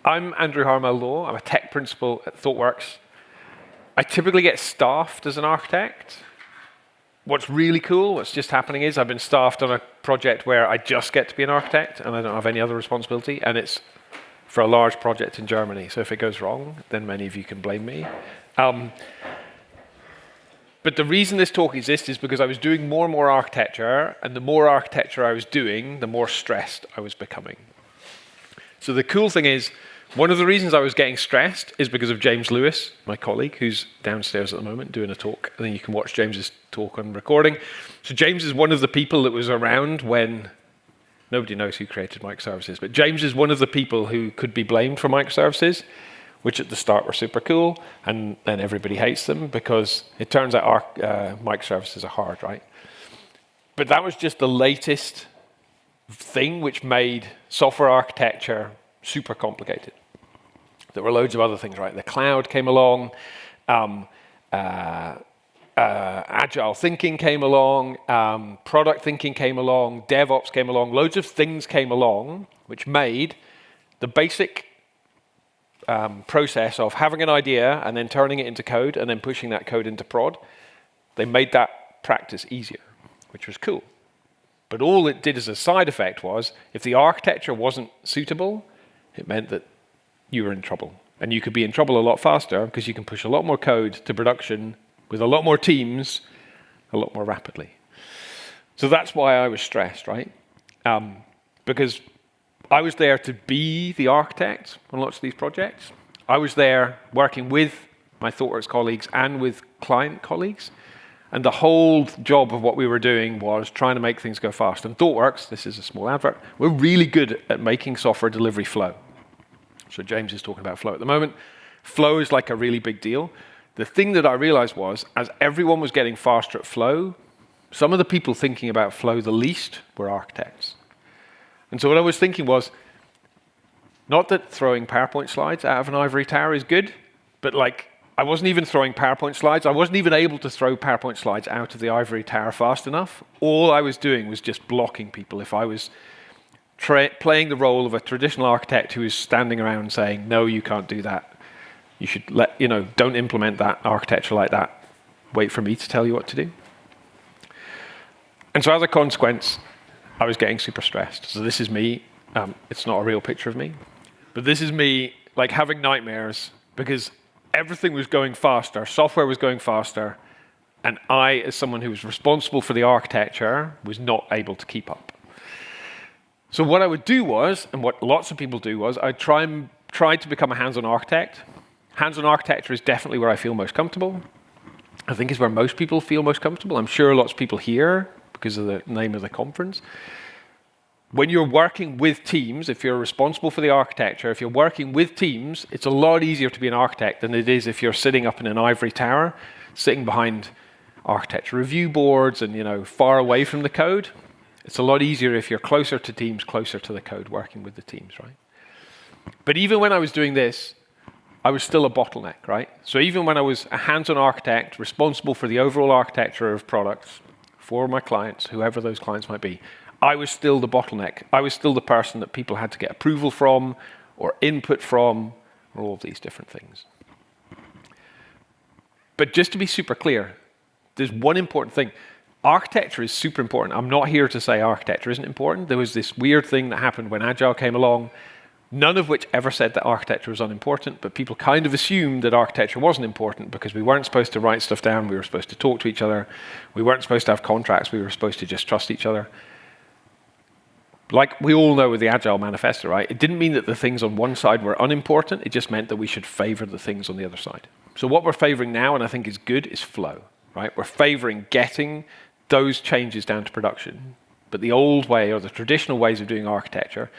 I'm Andrew Harmel. I'm a tech principal at ThoughtWorks. I typically get staffed as an architect. What's really cool, what's just happening is I've been staffed on a project where I just get to be an architect and I don't have any other responsibility, and it's for a large project in Germany. So if it goes wrong, then many of you can blame me. But the reason this talk exists is because I was doing more and more architecture, and the more architecture I was doing, the more stressed I was becoming. So the cool thing is, one of the reasons I was getting stressed is because of James Lewis, my colleague, who's downstairs at the moment doing a talk, and then you can watch James's talk on recording. So James is one of the people that was around when nobody knows who created microservices, but James is one of the people who could be blamed for microservices, which at the start were super cool, and then everybody hates them because it turns out microservices are hard, right? But that was just the latest thing which made software architecture super complicated. There were loads of other things, right? The cloud came along, agile thinking came along, product thinking came along, DevOps came along, loads of things came along which made the basic process of having an idea and then turning it into code and then pushing that code into prod, they made that practice easier, which was cool. But all it did as a side effect was, if the architecture wasn't suitable, it meant that you were in trouble. And you could be in trouble a lot faster because you can push a lot more code to production with a lot more teams a lot more rapidly. So that's why I was stressed, right? Because I was there to be the architect on lots of these projects. I was there working with my ThoughtWorks colleagues and with client colleagues. And the whole job of what we were doing was trying to make things go fast. And ThoughtWorks, this is a small advert, we're really good at making software delivery flow. So James is talking about flow at the moment. Flow is like a really big deal. The thing that I realized was, as everyone was getting faster at flow, some of the people thinking about flow the least were architects. And so what I was thinking was, not that throwing PowerPoint slides out of an ivory tower is good, but like, I wasn't even throwing PowerPoint slides. I wasn't even able to throw PowerPoint slides out of the ivory tower fast enough. All I was doing was just blocking people. If I was playing the role of a traditional architect who is standing around saying, no, you can't do that. You should don't implement that architecture like that. Wait for me to tell you what to do. And so as a consequence, I was getting super stressed. So this is me. It's not a real picture of me, but this is me like having nightmares because everything was going faster, software was going faster, and I, as someone who was responsible for the architecture, was not able to keep up. So what I would do was, and what lots of people do was, I'd try to become a hands-on architect. Hands-on architecture is definitely where I feel most comfortable. I think is where most people feel most comfortable. I'm sure lots of people here, because of the name of the conference. When you're working with teams, if you're responsible for the architecture, if you're working with teams, it's a lot easier to be an architect than it is if you're sitting up in an ivory tower, sitting behind architecture review boards and, far away from the code. It's a lot easier if you're closer to teams, closer to the code, working with the teams, right? But even when I was doing this, I was still a bottleneck, right? So even when I was a hands-on architect, responsible for the overall architecture of products for my clients, whoever those clients might be, I was still the bottleneck. I was still the person that people had to get approval from or input from or all of these different things. But just to be super clear, there's one important thing. Architecture is super important. I'm not here to say architecture isn't important. There was this weird thing that happened when Agile came along, none of which ever said that architecture was unimportant, but people kind of assumed that architecture wasn't important because we weren't supposed to write stuff down, we were supposed to talk to each other, we weren't supposed to have contracts, we were supposed to just trust each other. Like we all know with the Agile Manifesto, right? It didn't mean that the things on one side were unimportant, it just meant that we should favor the things on the other side. So what we're favoring now, and I think is good, is flow, right? We're favoring getting those changes down to production. But the old way, or the traditional ways of doing architecture,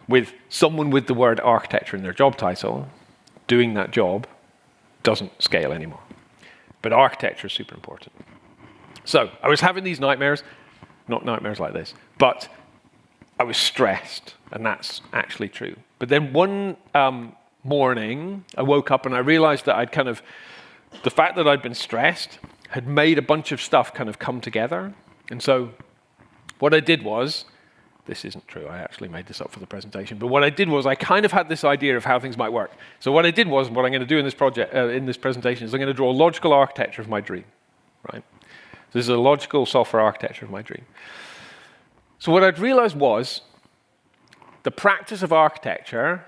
with someone with the word architecture in their job title, doing that job doesn't scale anymore. But architecture is super important. So I was having these nightmares, not nightmares like this, but I was stressed, and that's actually true. But then one morning, I woke up and I realized that the fact that I'd been stressed had made a bunch of stuff kind of come together. And so what I did was, this isn't true. I actually made this up for the presentation. But what I did was I kind of had this idea of how things might work. So what I did was, what I'm going to do in this project, in this presentation, is I'm going to draw a logical architecture of my dream, right? So this is a logical software architecture of my dream. So what I'd realized was the practice of architecture,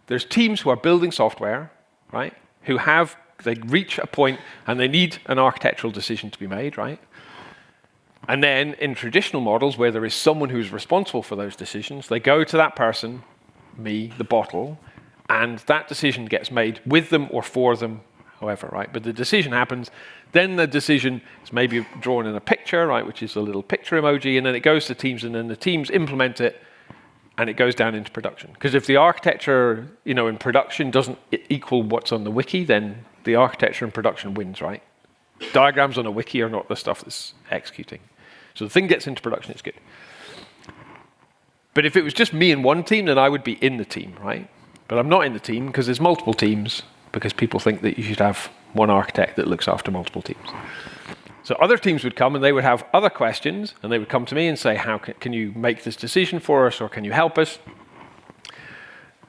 there's teams who are building software, right? They reach a point and they need an architectural decision to be made, right? And then in traditional models where there is someone who's responsible for those decisions, they go to that person, me, the bottle, and that decision gets made with them or for them, however, right? But the decision happens, then the decision is maybe drawn in a picture, right, which is a little picture emoji, and then it goes to teams, and then the teams implement it, and it goes down into production. Because if the architecture, in production doesn't equal what's on the wiki, then the architecture in production wins, right? Diagrams on a wiki are not the stuff that's executing. So the thing gets into production, it's good. But if it was just me and one team, then I would be in the team, right? But I'm not in the team because there's multiple teams, because people think that you should have one architect that looks after multiple teams. So other teams would come and they would have other questions, and they would come to me and say, how can you make this decision for us, or can you help us?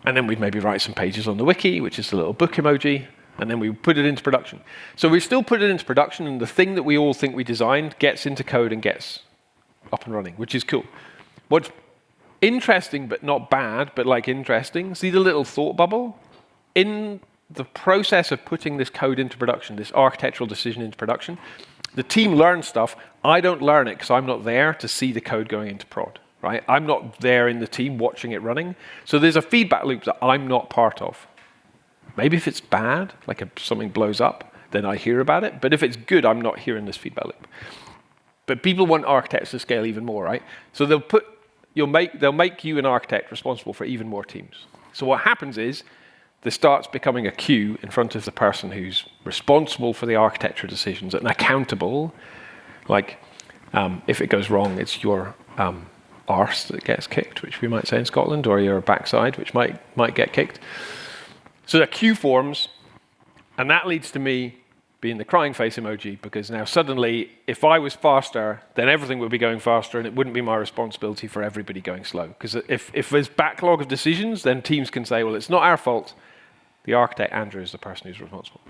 And then we'd maybe write some pages on the wiki, which is the little book emoji, and then we put it into production. So we still put it into production, and the thing that we all think we designed gets into code and gets up and running, which is cool. What's interesting, but not bad, but like interesting, see the little thought bubble? In the process of putting this code into production, this architectural decision into production, the team learns stuff. I don't learn it because I'm not there to see the code going into prod, right? I'm not there in the team watching it running. So there's a feedback loop that I'm not part of. Maybe if it's bad, like if something blows up, then I hear about it. But if it's good, I'm not hearing this feedback loop. But people want architects to scale even more, right? So they'll make you an architect responsible for even more teams. So what happens is there starts becoming a queue in front of the person who's responsible for the architecture decisions and accountable. Like if it goes wrong, it's your arse that gets kicked, which we might say in Scotland, or your backside, which might get kicked. So the queue forms, and that leads to me being the crying face emoji, because now suddenly, if I was faster, then everything would be going faster, and it wouldn't be my responsibility for everybody going slow. Because if there's backlog of decisions, then teams can say, well, it's not our fault. The architect, Andrew, is the person who's responsible.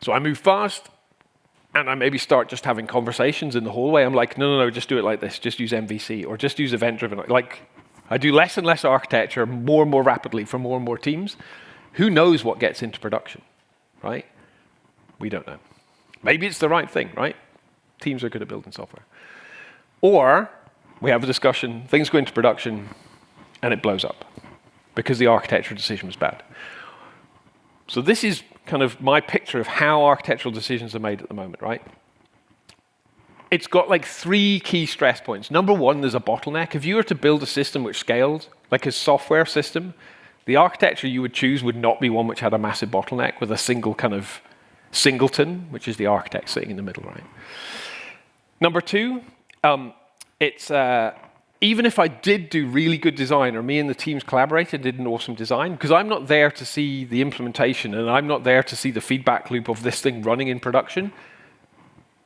So I move fast, and I maybe start just having conversations in the hallway. I'm like, no, just do it like this. Just use MVC, or just use event-driven. Like, I do less and less architecture more and more rapidly for more and more teams. Who knows what gets into production, right? We don't know. Maybe it's the right thing, right? Teams are good at building software. Or we have a discussion, things go into production, and it blows up because the architectural decision was bad. So this is kind of my picture of how architectural decisions are made at the moment, right? It's got like 3 key stress points. Number 1, there's a bottleneck. If you were to build a system which scaled, like a software system, the architecture you would choose would not be one which had a massive bottleneck with a single kind of singleton, which is the architect sitting in the middle, right? Number 2, it's even if I did do really good design, or me and the teams collaborated, did an awesome design, because I'm not there to see the implementation, and I'm not there to see the feedback loop of this thing running in production,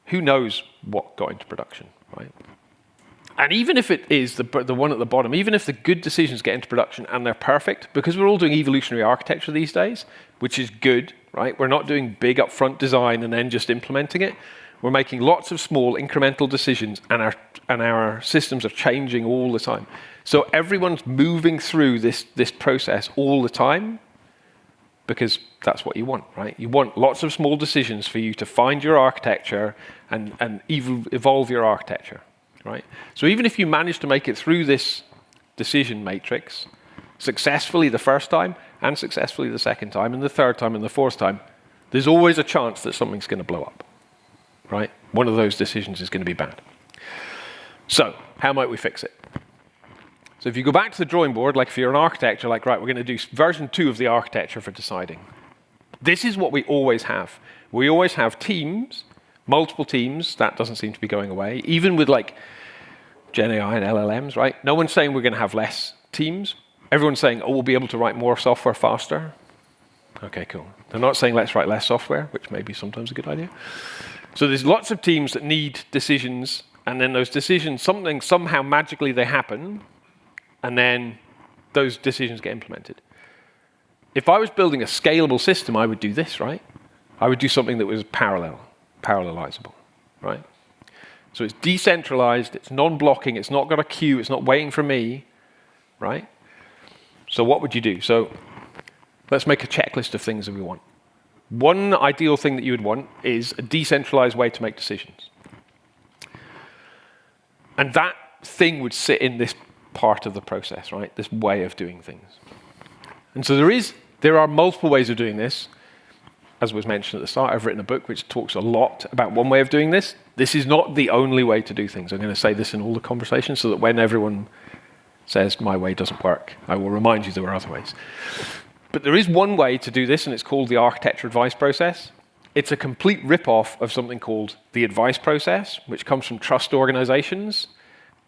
who knows what got into production, right? And even if it is the one at the bottom, even if the good decisions get into production and they're perfect, because we're all doing evolutionary architecture these days, which is good, right? We're not doing big upfront design and then just implementing it. We're making lots of small incremental decisions, and our systems are changing all the time. So everyone's moving through this process all the time, because that's what you want, right? You want lots of small decisions for you to find your architecture and evolve your architecture, right? So even if you manage to make it through this decision matrix successfully the first time, and successfully the second time, and the third time, and the fourth time, there's always a chance that something's going to blow up, right? One of those decisions is going to be bad. So how might we fix it? So if you go back to the drawing board, like if you're an architect, you're like, right, we're going to do version 2 of the architecture for deciding. This is what we always have. We always have teams, multiple teams. That doesn't seem to be going away, even with like Gen AI and LLMs, right? No one's saying we're going to have less teams. Everyone's saying, oh, we'll be able to write more software faster. Okay, cool. They're not saying let's write less software, which may be sometimes a good idea. So there's lots of teams that need decisions and then those decisions, somehow magically they happen, and then those decisions get implemented. If I was building a scalable system, I would do this, right? I would do something that was parallelizable, right? So it's decentralized, it's non-blocking, it's not got a queue, it's not waiting for me, right? So what would you do? So let's make a checklist of things that we want. One ideal thing that you would want is a decentralized way to make decisions. And that thing would sit in this part of the process, right? This way of doing things. And so there are multiple ways of doing this. As was mentioned at the start, I've written a book which talks a lot about one way of doing this. This is not the only way to do things. I'm going to say this in all the conversations so that when everyone says my way doesn't work, I will remind you there are other ways. But there is one way to do this, and it's called the architecture advice process. It's a complete rip-off of something called the advice process, which comes from trust organizations,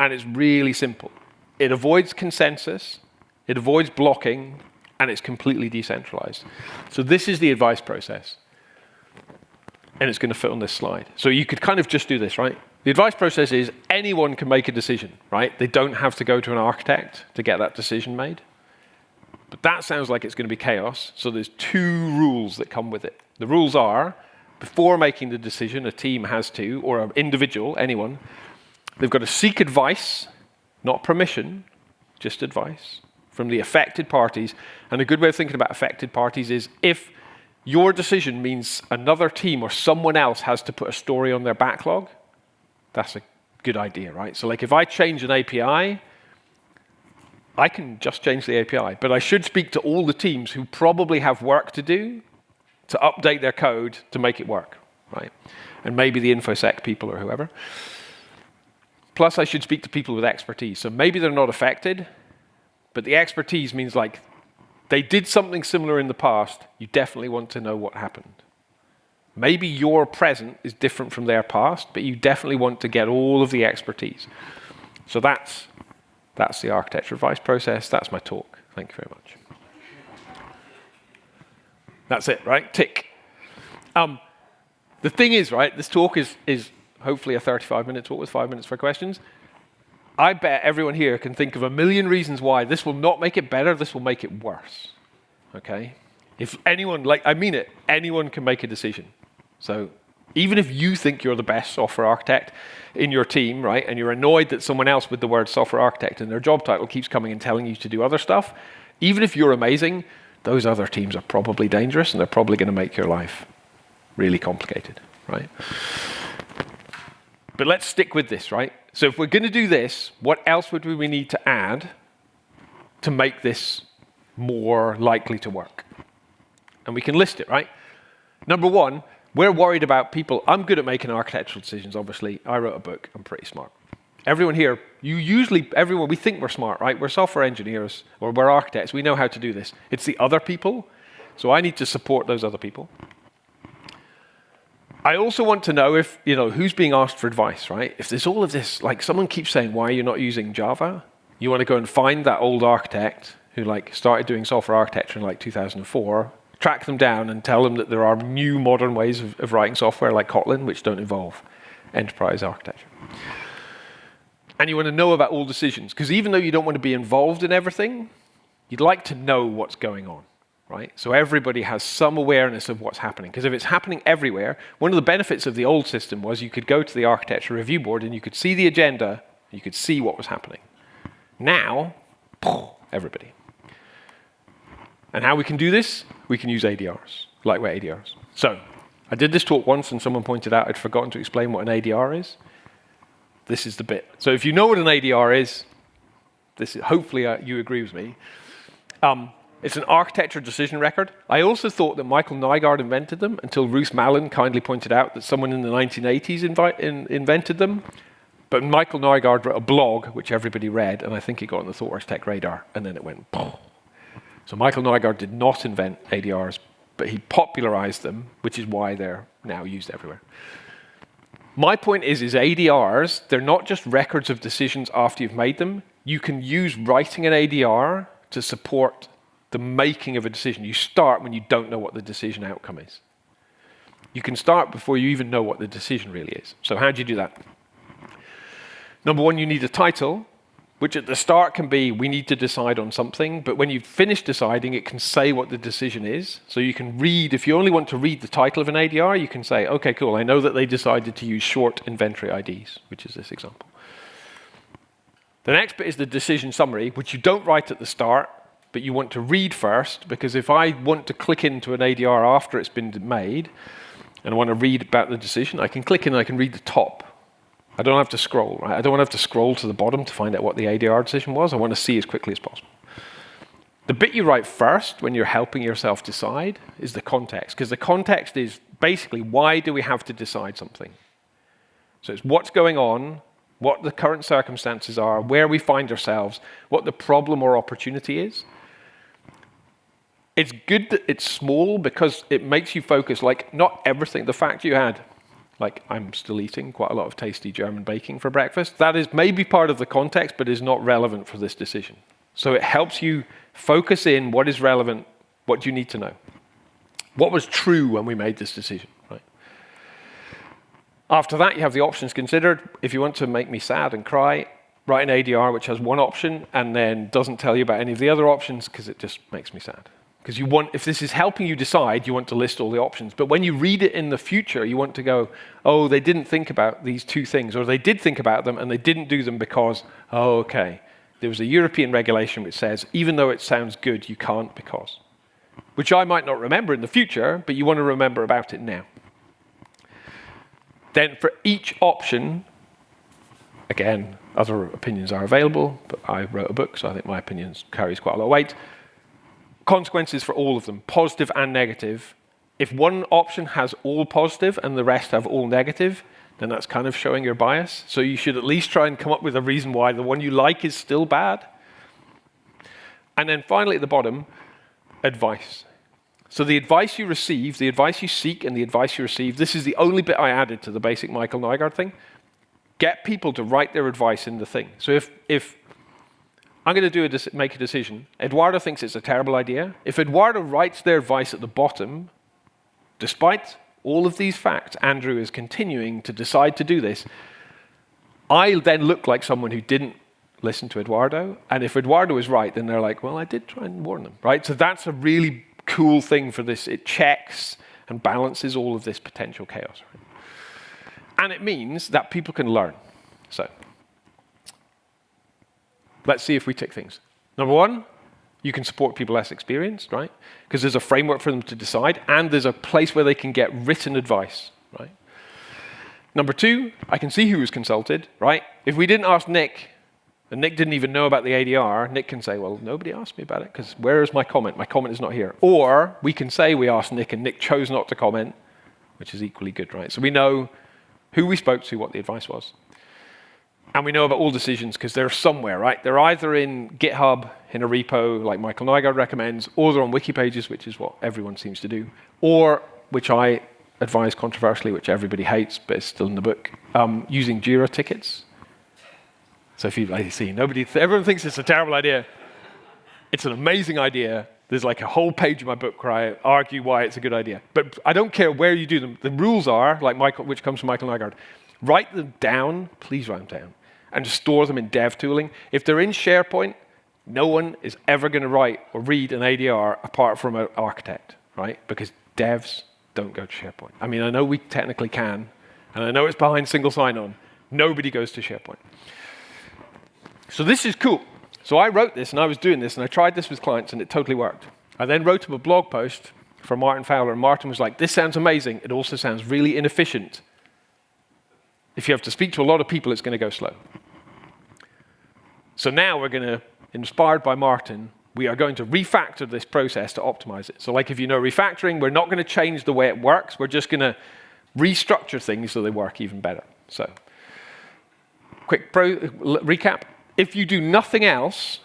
and it's really simple. It avoids consensus, it avoids blocking, and it's completely decentralized. So this is the advice process. And it's going to fit on this slide. So you could kind of just do this, right? The advice process is anyone can make a decision, right? They don't have to go to an architect to get that decision made. But that sounds like it's going to be chaos. So there's 2 rules that come with it. The rules are, before making the decision, a team has to, or an individual, anyone, they've got to seek advice, not permission, just advice, from the affected parties. And a good way of thinking about affected parties is if your decision means another team or someone else has to put a story on their backlog, that's a good idea, right? So like if I change an API, I can just change the API, but I should speak to all the teams who probably have work to do to update their code to make it work, right? And maybe the InfoSec people or whoever. Plus, I should speak to people with expertise. So maybe they're not affected, but the expertise means like they did something similar in the past. You definitely want to know what happened. Maybe your present is different from their past, but you definitely want to get all of the expertise. So that's the architecture advice process. That's my talk. Thank you very much. That's it, right? Tick. The thing is, right, this talk is hopefully a 35-minute talk with 5 minutes for questions. I bet everyone here can think of a million reasons why this will not make it better, this will make it worse. Okay? If anyone, I mean it, anyone can make a decision. So even if you think you're the best software architect in your team, right, and you're annoyed that someone else with the word software architect in their job title keeps coming and telling you to do other stuff, even if you're amazing, those other teams are probably dangerous and they're probably going to make your life really complicated, right? But let's stick with this, right? So if we're going to do this, what else would we need to add to make this more likely to work? And we can list it, right? Number one, we're worried about people. I'm good at making architectural decisions, obviously. I wrote a book. I'm pretty smart. Everyone here, we think we're smart, right? We're software engineers or we're architects. We know how to do this. It's the other people. So I need to support those other people. I also want to know if, who's being asked for advice, right? If there's all of this, like someone keeps saying, why are you not using Java? You want to go and find that old architect who started doing software architecture in 2004, track them down and tell them that there are new modern ways of writing software like Kotlin, which don't involve enterprise architecture. And you want to know about all decisions, because even though you don't want to be involved in everything, you'd like to know what's going on. Right? So everybody has some awareness of what's happening. Because if it's happening everywhere, one of the benefits of the old system was you could go to the architecture review board and you could see the agenda, you could see what was happening. Now, everybody. And how we can do this? We can use ADRs, lightweight ADRs. So I did this talk once and someone pointed out I'd forgotten to explain what an ADR is. This is the bit. So if you know what an ADR is, hopefully you agree with me. It's an architecture decision record. I also thought that Michael Nygaard invented them until Ruth Mallon kindly pointed out that someone in the 1980s invented them. But Michael Nygaard wrote a blog, which everybody read, and I think it got on the ThoughtWorks Tech radar, and then it went boom. So Michael Nygaard did not invent ADRs, but he popularized them, which is why they're now used everywhere. My point is ADRs, they're not just records of decisions after you've made them. You can use writing an ADR to support the making of a decision. You start when you don't know what the decision outcome is. You can start before you even know what the decision really is. So how do you do that? Number one, you need a title, which at the start can be, we need to decide on something, but when you've finished deciding, it can say what the decision is. So you can read, if you only want to read the title of an ADR, you can say, okay, cool, I know that they decided to use short inventory IDs, which is this example. The next bit is the decision summary, which you don't write at the start, but you want to read first, because if I want to click into an ADR after it's been made, and I want to read about the decision, I can click in and I can read the top. I don't have to scroll, right? I don't have to scroll to the bottom to find out what the ADR decision was. I want to see as quickly as possible. The bit you write first when you're helping yourself decide is the context, because the context is basically, why do we have to decide something? So it's what's going on, what the current circumstances are, where we find ourselves, what the problem or opportunity is. It's good that it's small because it makes you focus, like, not everything. The fact you had, like, I'm still eating quite a lot of tasty German baking for breakfast, that is maybe part of the context, but is not relevant for this decision. So it helps you focus in what is relevant, what do you need to know. What was true when we made this decision, right? After that, you have the options considered. If you want to make me sad and cry, write an ADR which has one option and then doesn't tell you about any of the other options because it just makes me sad. Because you want, if this is helping you decide, you want to list all the options. But when you read it in the future, you want to go, oh, they didn't think about these two things, or they did think about them and they didn't do them because, oh, okay, there was a European regulation which says, even though it sounds good, you can't because. Which I might not remember in the future, but you want to remember about it now. Then for each option, again, other opinions are available, but I wrote a book, so I think my opinion carries quite a lot of weight. Consequences for all of them, positive and negative. If one option has all positive and the rest have all negative, then that's kind of showing your bias. So you should at least try and come up with a reason why the one you like is still bad. And then finally at the bottom, advice. So the advice you receive, the advice you seek and the advice you receive, this is the only bit I added to the basic Michael Nygaard thing. Get people to write their advice in the thing. So if I'm going to make a decision. Eduardo thinks it's a terrible idea. If Eduardo writes their advice at the bottom, despite all of these facts, Andrew is continuing to decide to do this, I then look like someone who didn't listen to Eduardo. And if Eduardo is right, then they're like, well, I did try and warn them, right? So that's a really cool thing for this. It checks and balances all of this potential chaos. Right? And it means that people can learn. So let's see if we tick things. Number one, you can support people less experienced, right? Because there's a framework for them to decide, and there's a place where they can get written advice, right? Number two, I can see who was consulted, right? If we didn't ask Nick, and Nick didn't even know about the ADR, Nick can say, well, nobody asked me about it, because where is my comment? My comment is not here. Or we can say we asked Nick, and Nick chose not to comment, which is equally good, right? So we know who we spoke to, what the advice was. And we know about all decisions because they're somewhere, right? They're either in GitHub, in a repo like Michael Nygaard recommends, or they're on wiki pages, which is what everyone seems to do, or, which I advise controversially, which everybody hates, but it's still in the book, using Jira tickets. So if you see, everyone thinks it's a terrible idea. It's an amazing idea. There's like a whole page in my book where I argue why it's a good idea. But I don't care where you do them. The rules are, like Michael, which comes from Michael Nygaard, write them down, please write them down, and just store them in dev tooling. If they're in SharePoint, no one is ever going to write or read an ADR apart from an architect, right? Because devs don't go to SharePoint. I mean, I know we technically can, and I know it's behind single sign-on. Nobody goes to SharePoint. So this is cool. So I wrote this, and I was doing this, and I tried this with clients, and it totally worked. I then wrote him a blog post for Martin Fowler, and Martin was like, this sounds amazing. It also sounds really inefficient. If you have to speak to a lot of people, it's going to go slow. So now we're going to, inspired by Martin, we are going to refactor this process to optimize it. So like if you know refactoring, we're not going to change the way it works. We're just going to restructure things so they work even better. So quick recap. If you do nothing else,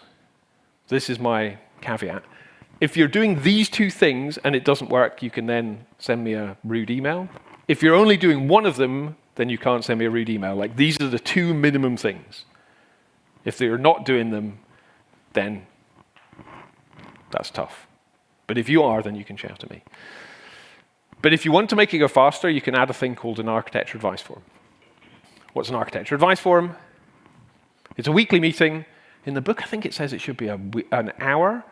this is my caveat. If you're doing these two things and it doesn't work, you can then send me a rude email. If you're only doing one of them, then you can't send me a rude email. Like these are the two minimum things. If they're not doing them, then that's tough. But if you are, then you can shout at me. But if you want to make it go faster, you can add a thing called an architecture advice form. What's an architecture advice form? It's a weekly meeting. In the book, I think it says it should be an hour.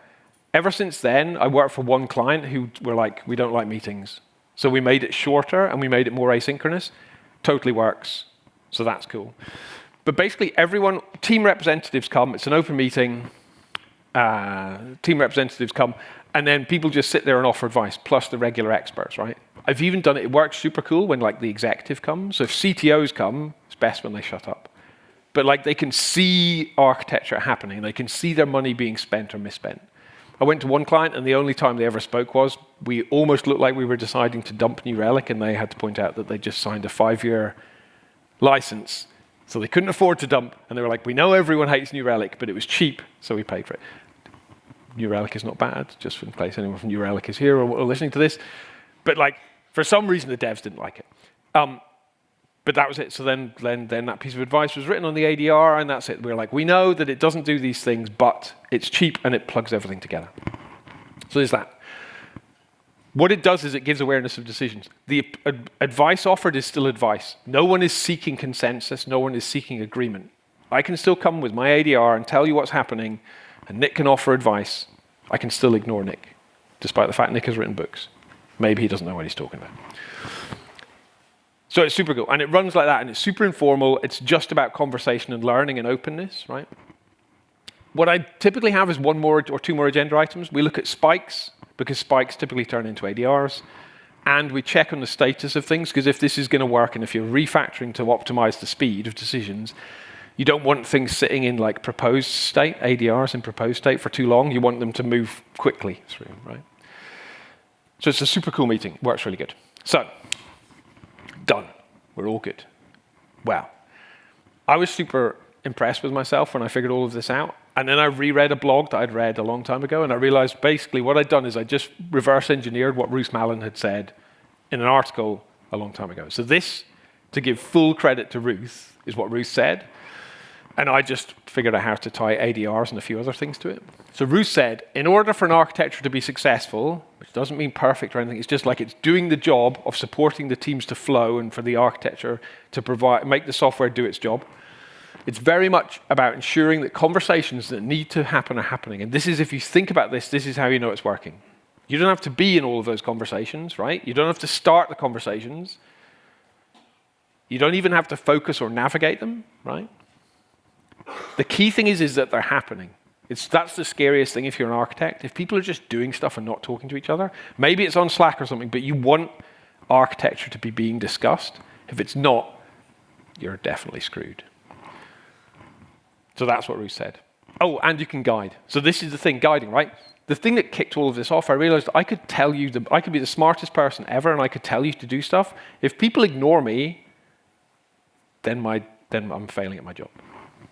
Ever since then, I worked for one client who were like, we don't like meetings. So we made it shorter and we made it more asynchronous. Totally works. So that's cool. But basically, everyone, team representatives come. It's an open meeting. Team representatives come. And then people just sit there and offer advice, plus the regular experts, right? I've even done it. It works super cool when like the executive comes. So if CTOs come, it's best when they shut up. But like they can see architecture happening. They can see their money being spent or misspent. I went to one client, and the only time they ever spoke was we almost looked like we were deciding to dump New Relic, and they had to point out that they just signed a 5-year license. So they couldn't afford to dump, and they were like, we know everyone hates New Relic, but it was cheap, so we paid for it. New Relic is not bad, just in case anyone from New Relic is here or listening to this. But like, for some reason, the devs didn't like it. But that was it. So then that piece of advice was written on the ADR, and that's it. We're like, we know that it doesn't do these things, but it's cheap and it plugs everything together. So there's that. What it does is it gives awareness of decisions. The advice offered is still advice. No one is seeking consensus. No one is seeking agreement. I can still come with my ADR and tell you what's happening, and Nick can offer advice. I can still ignore Nick, despite the fact Nick has written books. Maybe he doesn't know what he's talking about. So it's super cool, and it runs like that, and it's super informal. It's just about conversation and learning and openness, right? What I typically have is one more or two more agenda items. We look at spikes, because spikes typically turn into ADRs, and we check on the status of things, because if this is going to work, and if you're refactoring to optimize the speed of decisions, you don't want things sitting in like proposed state, ADRs in proposed state for too long. You want them to move quickly through, right? So it's a super cool meeting. Works really good. So, done. We're all good. Wow. I was super impressed with myself when I figured all of this out. And then I reread a blog that I'd read a long time ago, and I realized basically what I'd done is I just reverse engineered what Ruth Mallon had said in an article a long time ago. So this, to give full credit to Ruth, is what Ruth said. And I just figured out how to tie ADRs and a few other things to it. So Ruth said, in order for an architecture to be successful, which doesn't mean perfect or anything, it's just like it's doing the job of supporting the teams to flow and for the architecture to make the software do its job. It's very much about ensuring that conversations that need to happen are happening. And this is, if you think about this, this is how you know it's working. You don't have to be in all of those conversations, right? You don't have to start the conversations. You don't even have to focus or navigate them, right? The key thing is that they're happening. That's the scariest thing if you're an architect. If people are just doing stuff and not talking to each other, maybe it's on Slack or something, but you want architecture to be being discussed. If it's not, you're definitely screwed. So that's what Ruth said. Oh, and you can guide. So this is the thing, guiding, right? The thing that kicked all of this off, I realized I could tell you, I could be the smartest person ever, and I could tell you to do stuff. If people ignore me, then I'm failing at my job.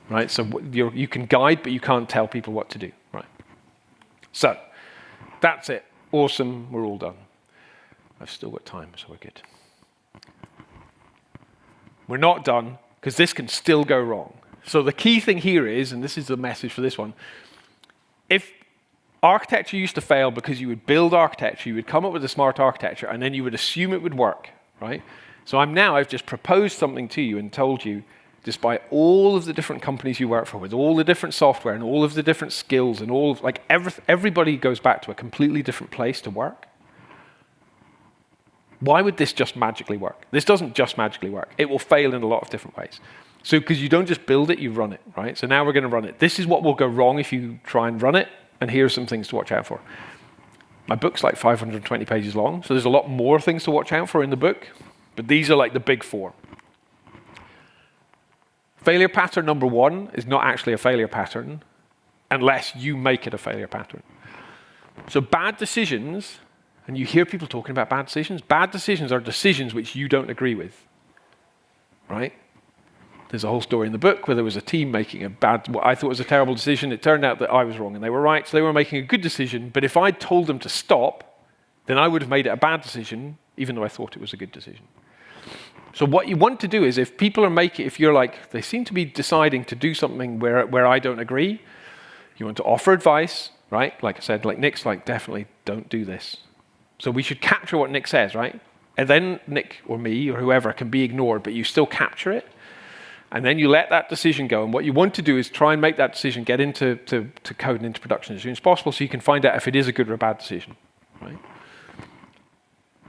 Right, so you can guide, but you can't tell people what to do. Right. So that's it. Awesome. We're all done. I've still got time, so we're good. We're not done because this can still go wrong. So the key thing here is, and this is the message for this one, if architecture used to fail because you would build architecture, you would come up with a smart architecture, and then you would assume it would work. Right. So I've just proposed something to you and told you, despite all of the different companies you work for, with all the different software and all of the different skills and all of, like everybody goes back to a completely different place to work. Why would this just magically work? This doesn't just magically work. It will fail in a lot of different ways. So because you don't just build it, you run it, right? So now we're going to run it. This is what will go wrong if you try and run it, and here are some things to watch out for. My book's like 520 pages long, so there's a lot more things to watch out for in the book, but these are like the big four. Failure pattern number one is not actually a failure pattern unless you make it a failure pattern. So bad decisions, and you hear people talking about bad decisions are decisions which you don't agree with, right? There's a whole story in the book where there was a team making what I thought was a terrible decision. It turned out that I was wrong and they were right, so they were making a good decision, but if I'd told them to stop, then I would have made it a bad decision, even though I thought it was a good decision. So what you want to do is, if people are if you're like, they seem to be deciding to do something where I don't agree, you want to offer advice, right? Like I said, like Nick's like, definitely don't do this. So we should capture what Nick says, right? And then Nick or me or whoever can be ignored, but you still capture it. And then you let that decision go. And what you want to do is try and make that decision get into to code and into production as soon as possible so you can find out if it is a good or a bad decision, right?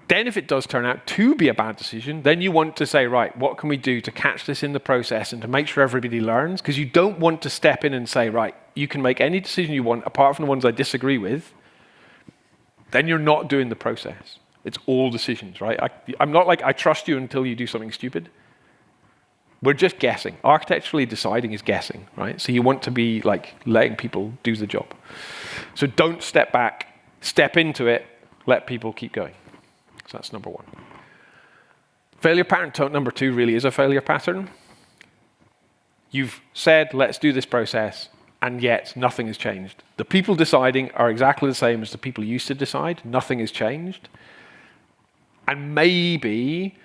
Then if it does turn out to be a bad decision, then you want to say, right, what can we do to catch this in the process and to make sure everybody learns? Because you don't want to step in and say, right, you can make any decision you want apart from the ones I disagree with. Then you're not doing the process. It's all decisions, right? I'm not like, I trust you until you do something stupid. We're just guessing. Architecturally deciding is guessing, right? So you want to be like letting people do the job. So don't step back, step into it, let people keep going. So that's number one. Failure pattern number two really is a failure pattern. You've said, let's do this process, and yet nothing has changed. The people deciding are exactly the same as the people who used to decide. Nothing has changed. And maybe,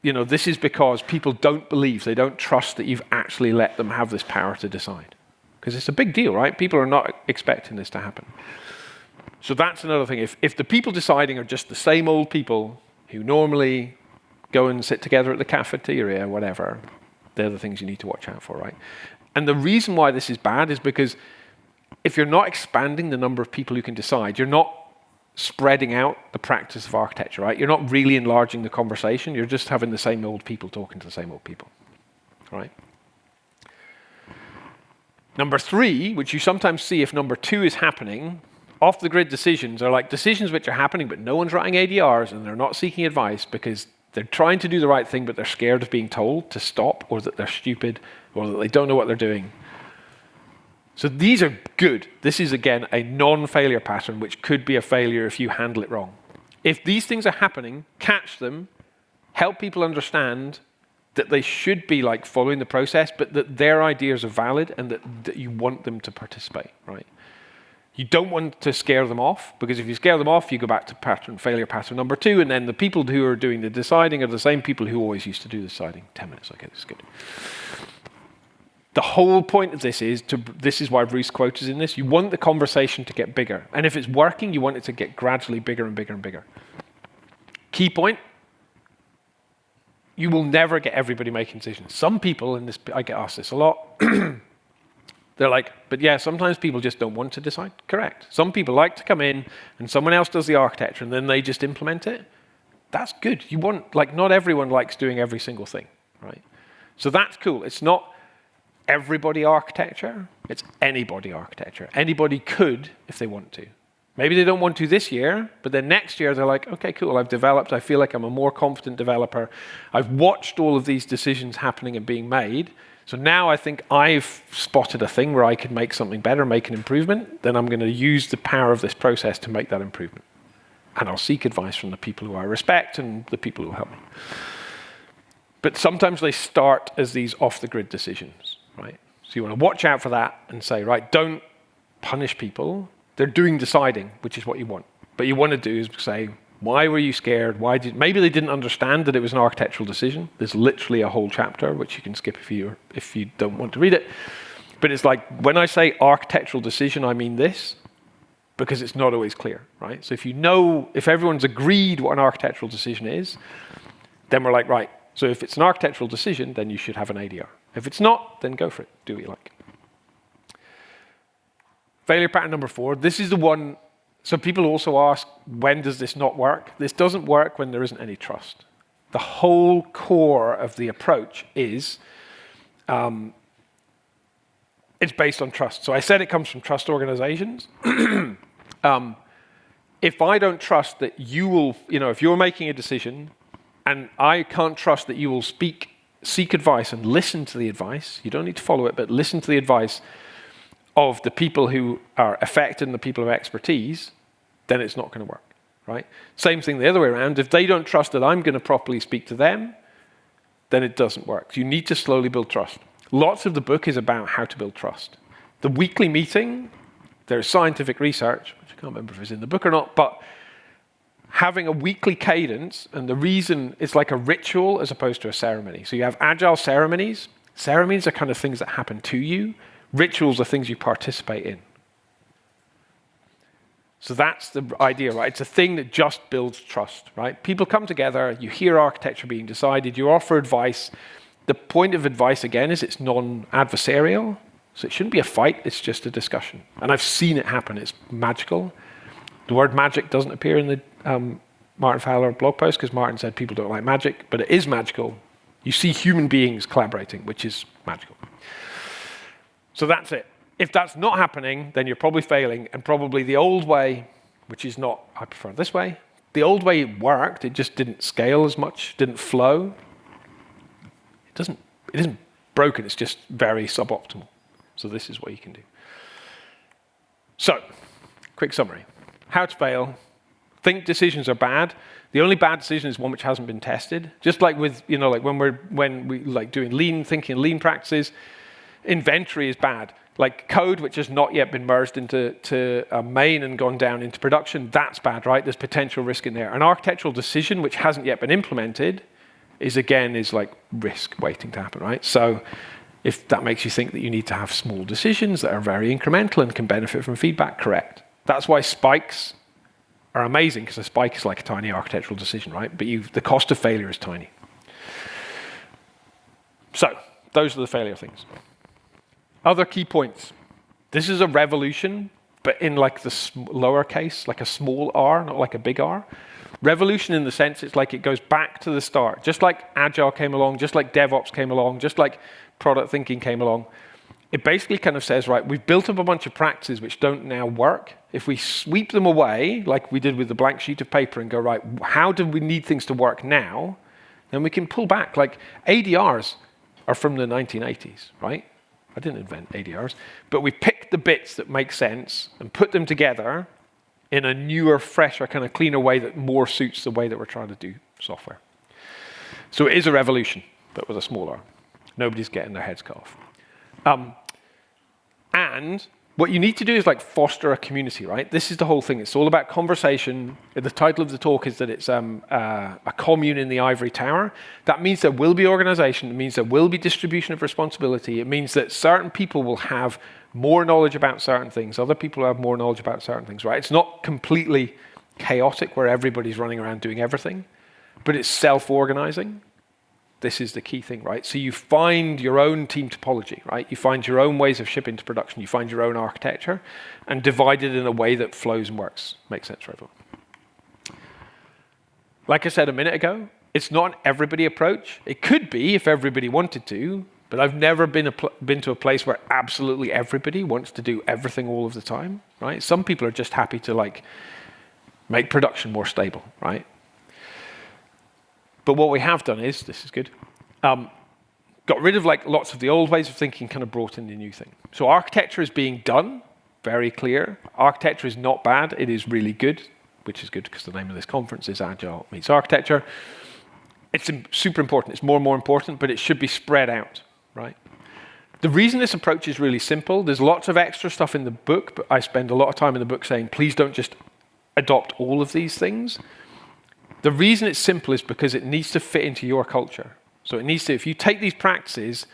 this is because people don't believe, they don't trust that you've actually let them have this power to decide. Because it's a big deal, right? People are not expecting this to happen. So that's another thing. If the people deciding are just the same old people who normally go and sit together at the cafeteria or whatever, they're the things you need to watch out for, right? And the reason why this is bad is because if you're not expanding the number of people who can decide, you're not spreading out the practice of architecture, right? You're not really enlarging the conversation. You're just having the same old people talking to the same old people, right? Number three, which you sometimes see if number two is happening, off-the-grid decisions are like decisions which are happening, but no one's writing ADRs and they're not seeking advice because they're trying to do the right thing, but they're scared of being told to stop, or that they're stupid, or that they don't know what they're doing. So these are good. This is, again, a non-failure pattern, which could be a failure if you handle it wrong. If these things are happening, catch them, help people understand that they should be like following the process, but that their ideas are valid and that you want them to participate, right? You don't want to scare them off, because if you scare them off, you go back to failure pattern number two, and then the people who are doing the deciding are the same people who always used to do the deciding. 10 minutes, okay, this is good. The whole point of this is why Bruce quote is in this, you want the conversation to get bigger. And if it's working, you want it to get gradually bigger and bigger and bigger. Key point, you will never get everybody making decisions. Some people, and I get asked this a lot, they're like, but yeah, sometimes people just don't want to decide. Correct. Some people like to come in and someone else does the architecture and then they just implement it. That's good. Not everyone likes doing every single thing, right? So that's cool. It's not everybody architecture, it's anybody architecture. Anybody could if they want to. Maybe they don't want to this year, but then next year they're like, okay, cool, I've developed, I feel like I'm a more confident developer. I've watched all of these decisions happening and being made. So now I think I've spotted a thing where I could make something better, make an improvement, then I'm going to use the power of this process to make that improvement. And I'll seek advice from the people who I respect and the people who help me. But sometimes they start as these off-the-grid decisions, right? So you want to watch out for that and say, right, don't punish people. They're doing deciding, which is what you want. But you want to do is say, why were you scared? Maybe they didn't understand that it was an architectural decision. There's literally a whole chapter, which you can skip if you don't want to read it. But it's like, when I say architectural decision, I mean this, because it's not always clear, right? So if everyone's agreed what an architectural decision is, then we're like, right, so if it's an architectural decision, then you should have an ADR. If it's not, then go for it. Do what you like. Failure pattern number 4. This is the one. So people also ask, when does this not work? This doesn't work when there isn't any trust. The whole core of the approach is, it's based on trust. So I said it comes from trust organizations. If I don't trust that you will, if you're making a decision and I can't trust that you will seek advice and listen to the advice, you don't need to follow it, but listen to the advice of the people who are affected and the people of expertise, then it's not going to work, right? Same thing the other way around. If they don't trust that I'm going to properly speak to them, then it doesn't work. You need to slowly build trust. Lots of the book is about how to build trust. The weekly meeting, there's scientific research, which I can't remember if it's in the book or not, but having a weekly cadence, and the reason it's like a ritual as opposed to a ceremony. So you have agile ceremonies. Ceremonies are kind of things that happen to you. Rituals are things you participate in. So that's the idea, right? It's a thing that just builds trust, right? People come together, you hear architecture being decided, you offer advice, the point of advice, again, is it's non-adversarial. So it shouldn't be a fight, it's just a discussion. And I've seen it happen, it's magical. The word magic doesn't appear in the Martin Fowler blog post because Martin said people don't like magic, but it is magical. You see human beings collaborating, which is magical. So that's it. If that's not happening, then you're probably failing, and probably the old way, which is not, I prefer this way, the old way worked, it just didn't scale as much, didn't flow. It isn't broken, it's just very suboptimal. So this is what you can do. So, quick summary. How to fail. Think decisions are bad. The only bad decision is one which hasn't been tested. Just like with, like when we like doing lean thinking, lean practices, inventory is bad. Like code which has not yet been merged into a main and gone down into production, that's bad, right? There's potential risk in there. An architectural decision which hasn't yet been implemented is like risk waiting to happen, right? So if that makes you think that you need to have small decisions that are very incremental and can benefit from feedback, correct. That's why spikes are amazing, because a spike is like a tiny architectural decision, right? But the cost of failure is tiny. So those are the failure things. Other key points. This is a revolution, but in like the lowercase, like a small r, not like a big R. Revolution in the sense it's like it goes back to the start. Just like Agile came along, just like DevOps came along, just like product thinking came along. It basically kind of says, right, we've built up a bunch of practices which don't now work. If we sweep them away, like we did with the blank sheet of paper, and go, right, how do we need things to work now? Then we can pull back. Like ADRs are from the 1980s, right? I didn't invent ADRs, but we picked the bits that make sense and put them together in a newer, fresher, kind of cleaner way that more suits the way that we're trying to do software. So it is a revolution, but with a small r. Nobody's getting their heads cut off. And what you need to do is like foster a community, right? This is the whole thing. It's all about conversation. The title of the talk is that it's a commune in the ivory tower. That means there will be organization. It means there will be distribution of responsibility. It means that certain people will have more knowledge about certain things. Other people have more knowledge about certain things, right? It's not completely chaotic where everybody's running around doing everything, but it's self-organizing. This is the key thing, right? So you find your own team topology, right? You find your own ways of shipping to production. You find your own architecture and divide it in a way that flows and works. Makes sense for everyone. Like I said a minute ago, it's not an everybody approach. It could be if everybody wanted to, but I've never been to a place where absolutely everybody wants to do everything all of the time, right? Some people are just happy to like make production more stable, right? But what we have done is, this is good, got rid of like lots of the old ways of thinking, kind of brought in the new thing. So architecture is being done, very clear. Architecture is not bad, it is really good, which is good because the name of this conference is Agile Meets Architecture. It's super important, it's more and more important, but it should be spread out, right? The reason this approach is really simple, there's lots of extra stuff in the book, but I spend a lot of time in the book saying, please don't just adopt all of these things. The reason it's simple is because it needs to fit into your culture. So it needs to, if you take these practices,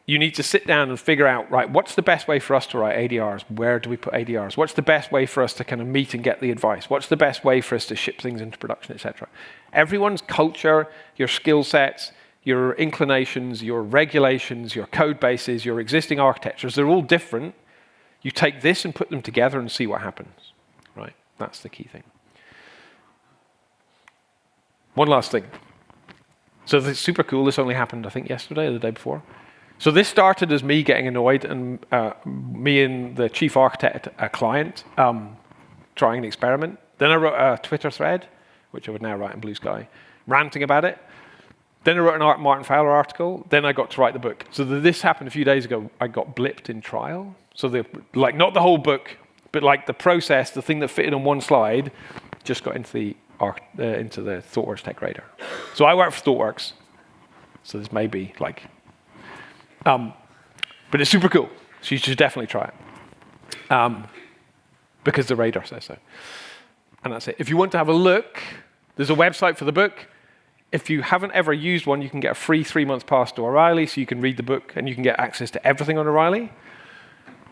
you need to sit down and figure out, right, what's the best way for us to write ADRs? Where do we put ADRs? What's the best way for us to kind of meet and get the advice? What's the best way for us to ship things into production, etc.? Everyone's culture, your skill sets, your inclinations, your regulations, your code bases, your existing architectures, they're all different. You take this and put them together and see what happens, right? That's the key thing. One last thing. So this is super cool. This only happened, I think, yesterday or the day before. So this started as me getting annoyed and me and the chief architect, a client, trying an experiment. Then I wrote a Twitter thread, which I would now write in Blue Sky, ranting about it. Then I wrote an Martin Fowler article. Then I got to write the book. So this happened a few days ago. I got blipped in trial. So not the whole book, but like the process, the thing that fitted on one slide, just got into the ThoughtWorks Tech Radar. So I work for ThoughtWorks. So this may be like, but it's super cool. So you should definitely try it. Because the radar says so. And that's it. If you want to have a look, there's a website for the book. If you haven't ever used one, you can get a free 3-month pass to O'Reilly, so you can read the book and you can get access to everything on O'Reilly.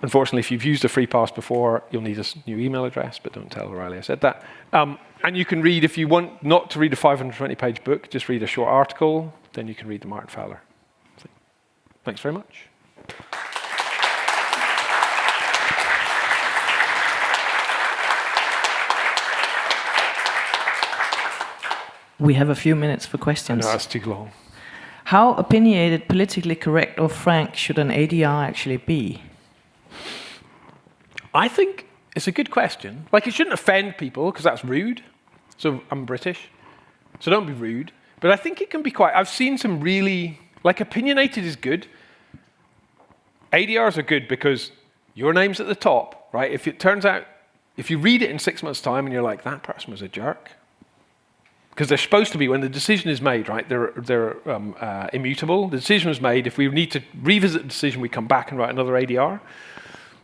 Unfortunately, if you've used a free pass before, you'll need a new email address, but don't tell O'Reilly I said that. And you can read, if you want not to read a 520-page book, just read a short article, then you can read the Martin Fowler Thanks very much. We have a few minutes for questions. No, that's too long. How opinionated, politically correct, or frank should an ADR actually be? I think it's a good question. Like, it shouldn't offend people, because that's rude. So I'm British, so don't be rude. But I think it can be quite... I've seen some really... Like, opinionated is good. ADRs are good because your name's at the top, right? If it turns out... If you read it in 6 months' time and you're like, that person was a jerk... Because they're supposed to be, when the decision is made, right, they're immutable. The decision was made. If we need to revisit the decision, we come back and write another ADR.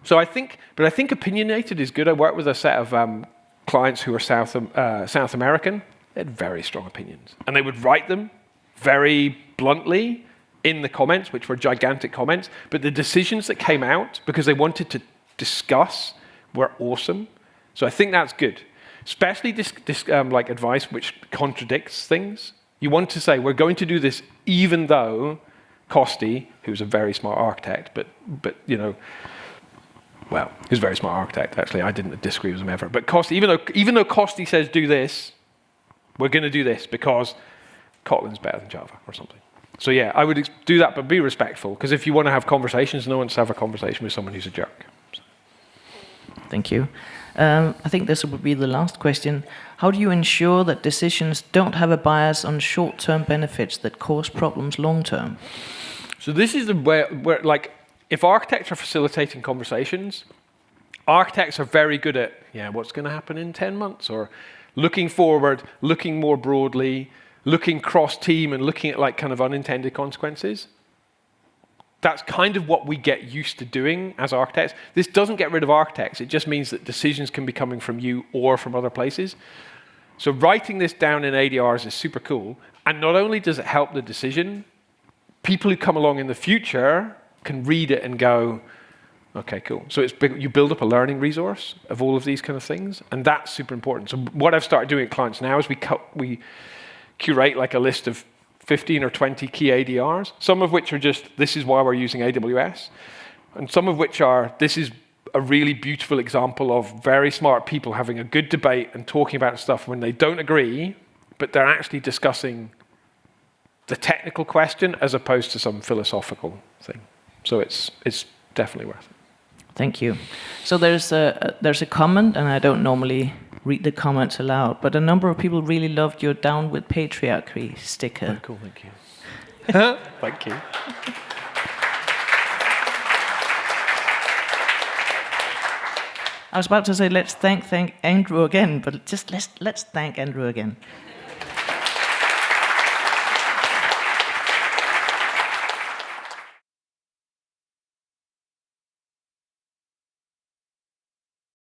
So I think opinionated is good. I work with a set of clients who are South American. They had very strong opinions. And they would write them very bluntly in the comments, which were gigantic comments. But the decisions that came out, because they wanted to discuss, were awesome. So I think that's good. Especially like advice which contradicts things. You want to say, we're going to do this even though Costi, who's a very smart architect, but you know, well, he's a very smart architect, actually. I didn't disagree with him ever. But Costi, even though Costi says do this, we're going to do this because Kotlin's better than Java or something. So yeah, I would do that, but be respectful. Because if you want to have conversations, no one wants to have a conversation with someone who's a jerk. So. Thank you. I think this will be the last question. How do you ensure that decisions don't have a bias on short-term benefits that cause problems long-term? So this is where, like, if architects are facilitating conversations, architects are very good at, what's going to happen in 10 months? Or looking forward, looking more broadly, looking cross-team and looking at, like, kind of unintended consequences. That's kind of what we get used to doing as architects. This doesn't get rid of architects. It just means that decisions can be coming from you or from other places. So writing this down in ADRs is super cool. And not only does it help the decision, people who come along in the future can read it and go, okay, cool. So you build up a learning resource of all of these kind of things. And that's super important. So what I've started doing at clients now is we curate like a list of 15 or 20 key ADRs, some of which are just, this is why we're using AWS, and some of which are, this is a really beautiful example of very smart people having a good debate and talking about stuff when they don't agree, but they're actually discussing the technical question as opposed to some philosophical thing. So it's definitely worth it. Thank you. So there's a comment, and I don't normally read the comments aloud, but a number of people really loved your Down with Patriarchy sticker. Oh, cool, thank you. Thank you. I was about to say let's thank Andrew again, but let's thank Andrew again.